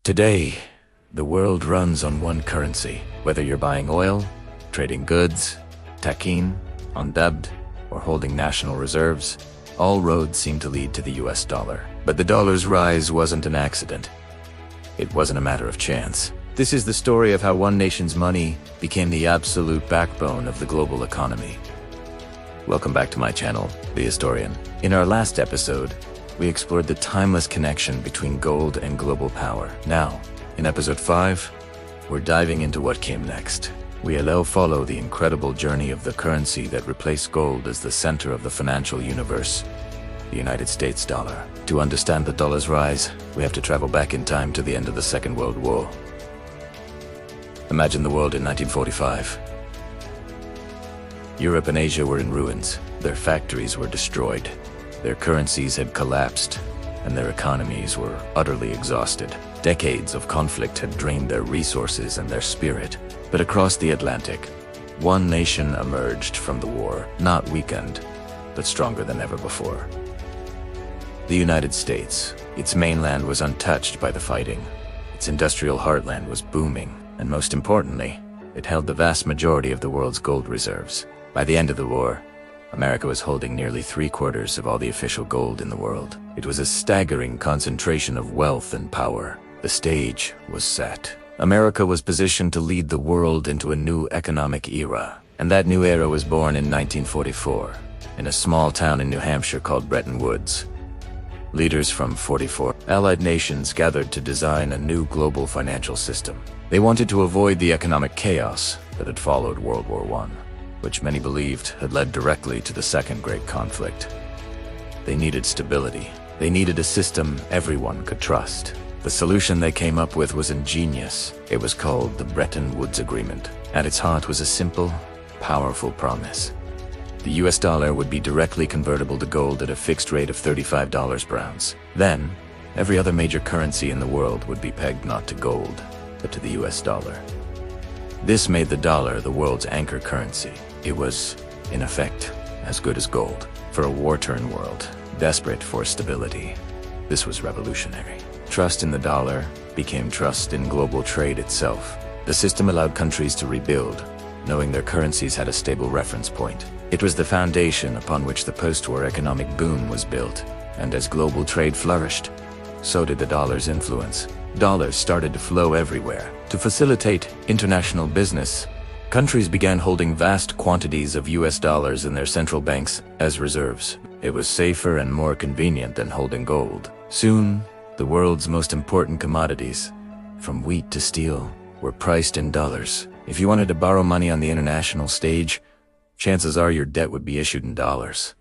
Today, the world runs on one currency. Whether you're buying oil, trading goods, takin, on debt, or holding national reserves, all roads seem to lead to the US dollar. But the dollar's rise wasn't an accident. It wasn't a matter of chance. This is the story of how one nation's money became the absolute backbone of the global economy. Welcome back to my channel, The Historian. In our last episode, we explored the timeless connection between gold and global power. Now, in episode 5, we're diving into what came next. We'll now follow the incredible journey of the currency that replaced gold as the center of the financial universe, the United States dollar. To understand the dollar's rise, we have to travel back in time to the end of the Second World War. Imagine the world in 1945. Europe and Asia were in ruins. Their factories were destroyed. Their currencies had collapsed, and their economies were utterly exhausted. Decades of conflict had drained their resources and their spirit. But across the Atlantic, one nation emerged from the war, not weakened, but stronger than ever before. The United States. Its mainland was untouched by the fighting. Its industrial heartland was booming, and most importantly, it held the vast majority of the world's gold reserves. By the end of the war, America was holding nearly 3/4 of all the official gold in the world. It was a staggering concentration of wealth and power. The stage was set. America was positioned to lead the world into a new economic era. And that new era was born in 1944, in a small town in New Hampshire called Bretton Woods. Leaders from 44 allied nations gathered to design a new global financial system. They wanted to avoid the economic chaos that had followed World War I, which many believed had led directly to the Second Great Conflict. They needed stability. They needed a system everyone could trust. The solution they came up with was ingenious. It was called the Bretton Woods Agreement. At its heart was a simple, powerful promise. The US dollar would be directly convertible to gold at a fixed rate of $35 per ounce. Then, every other major currency in the world would be pegged not to gold, but to the US dollar. This made the dollar the world's anchor currency. It was, in effect, as good as gold for a war-torn world, desperate for stability. This was revolutionary. Trust in the dollar became trust in global trade itself. The system allowed countries to rebuild, knowing their currencies had a stable reference point. It was the foundation upon which the post-war economic boom was built. And as global trade flourished, so did the dollar's influence. Dollars started to flow everywhere. To facilitate international business, countries began holding vast quantities of US dollars in their central banks as reserves. It was safer and more convenient than holding gold. Soon, the world's most important commodities, from wheat to steel, were priced in dollars. If you wanted to borrow money on the international stage, chances are your debt would be issued in dollars.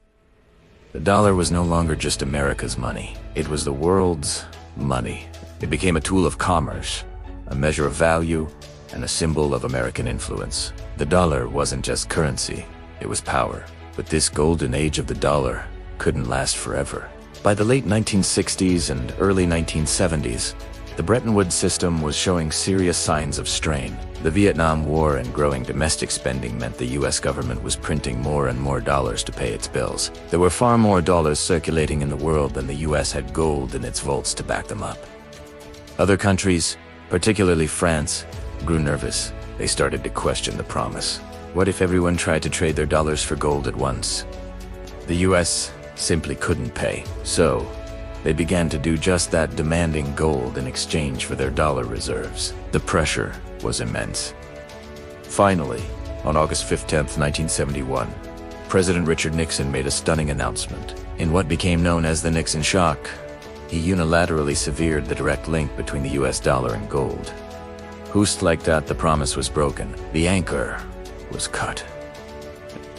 The dollar was no longer just America's money. It was the world's money. It became a tool of commerce, a measure of value, and a symbol of American influence. The dollar wasn't just currency, it was power. But this golden age of the dollar couldn't last forever. By the late 1960s and early 1970s, the Bretton Woods system was showing serious signs of strain. The Vietnam War and growing domestic spending meant the US government was printing more and more dollars to pay its bills. There were far more dollars circulating in the world than the US had gold in its vaults to back them up. Other countries, particularly France, grew nervous. They started to question the promise. What if everyone tried to trade their dollars for gold at once? The US simply couldn't pay. So, they began to do just that, demanding gold in exchange for their dollar reserves. The pressure was immense. Finally, on August 15, 1971, President Richard Nixon made a stunning announcement. In what became known as the Nixon shock, he unilaterally severed the direct link between the US dollar and gold. Just like that, the promise was broken. The anchor was cut.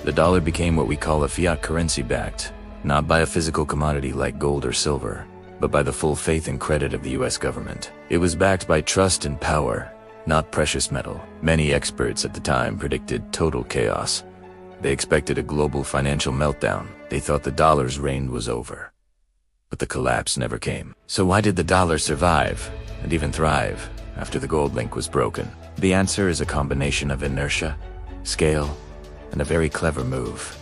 The dollar became what we call a fiat currency, backed not by a physical commodity like gold or silver, but by the full faith and credit of the US government. It was backed by trust and power, not precious metal. Many experts at the time predicted total chaos. They expected a global financial meltdown. They thought the dollar's reign was over. But the collapse never came. So why did the dollar survive, and even thrive, after the gold link was broken? The answer is a combination of inertia, scale, and a very clever move.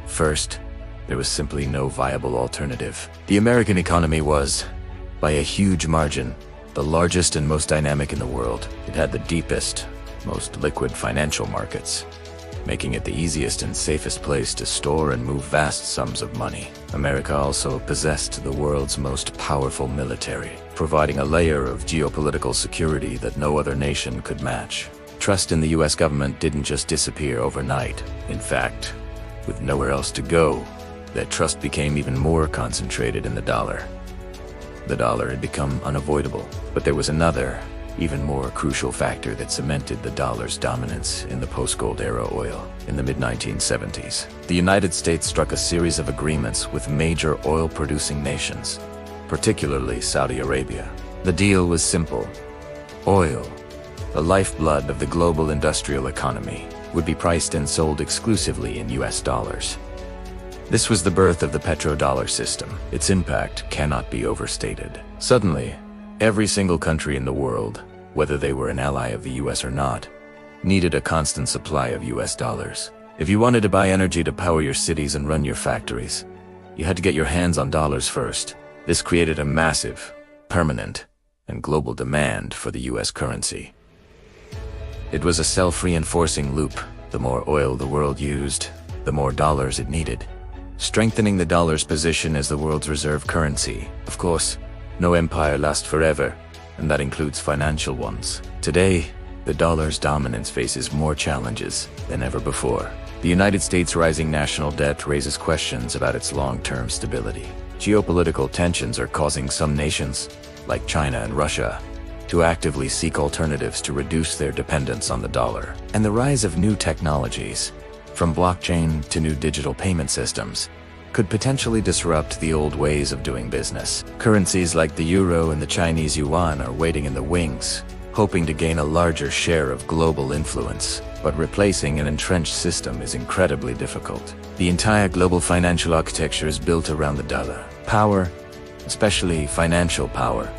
First, there was simply no viable alternative. The American economy was, by a huge margin, the largest and most dynamic in the world. It had the deepest, most liquid financial markets, making it the easiest and safest place to store and move vast sums of money. America also possessed the world's most powerful military, providing a layer of geopolitical security that no other nation could match. Trust in the US government didn't just disappear overnight. In fact, with nowhere else to go, that trust became even more concentrated in the dollar. The dollar had become unavoidable, but there was another, even more crucial factor that cemented the dollar's dominance in the post-gold era oil. In the mid-1970s, the United States struck a series of agreements with major oil-producing nations, particularly Saudi Arabia. The deal was simple. Oil, the lifeblood of the global industrial economy, would be priced and sold exclusively in US dollars. This was the birth of the petrodollar system. Its impact cannot be overstated. Suddenly, every single country in the world, whether they were an ally of the US or not, needed a constant supply of US dollars. If you wanted to buy energy to power your cities and run your factories, you had to get your hands on dollars first. This created a massive, permanent, and global demand for the US currency. It was a self-reinforcing loop. The more oil the world used, the more dollars it needed, strengthening the dollar's position as the world's reserve currency. Of course, no empire lasts forever, and that includes financial ones. Today, the dollar's dominance faces more challenges than ever before. The United States' rising national debt raises questions about its long-term stability. Geopolitical tensions are causing some nations, like China and Russia, to actively seek alternatives to reduce their dependence on the dollar. And the rise of new technologies, from blockchain to new digital payment systems, could potentially disrupt the old ways of doing business. Currencies like the euro and the Chinese yuan are waiting in the wings, hoping to gain a larger share of global influence. But replacing an entrenched system is incredibly difficult. The entire global financial architecture is built around the dollar. Power, especially financial power,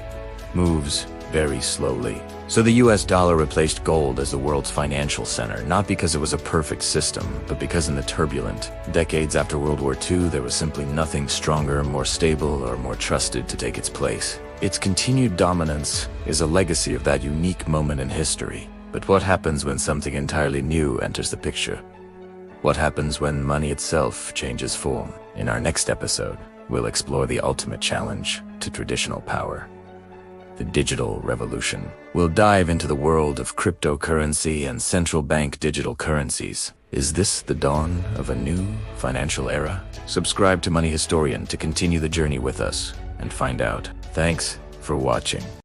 moves very slowly. So the US dollar replaced gold as the world's financial center, not because it was a perfect system, but because in the turbulent decades after World War II, there was simply nothing stronger, more stable, or more trusted to take its place. Its continued dominance is a legacy of that unique moment in history. But what happens when something entirely new enters the picture? What happens when money itself changes form? In our next episode, we'll explore the ultimate challenge to traditional power: the digital revolution. We'll dive into the world of cryptocurrency and central bank digital currencies. Is this the dawn of a new financial era? Subscribe to Money Historian to continue the journey with us and find out. Thanks for watching.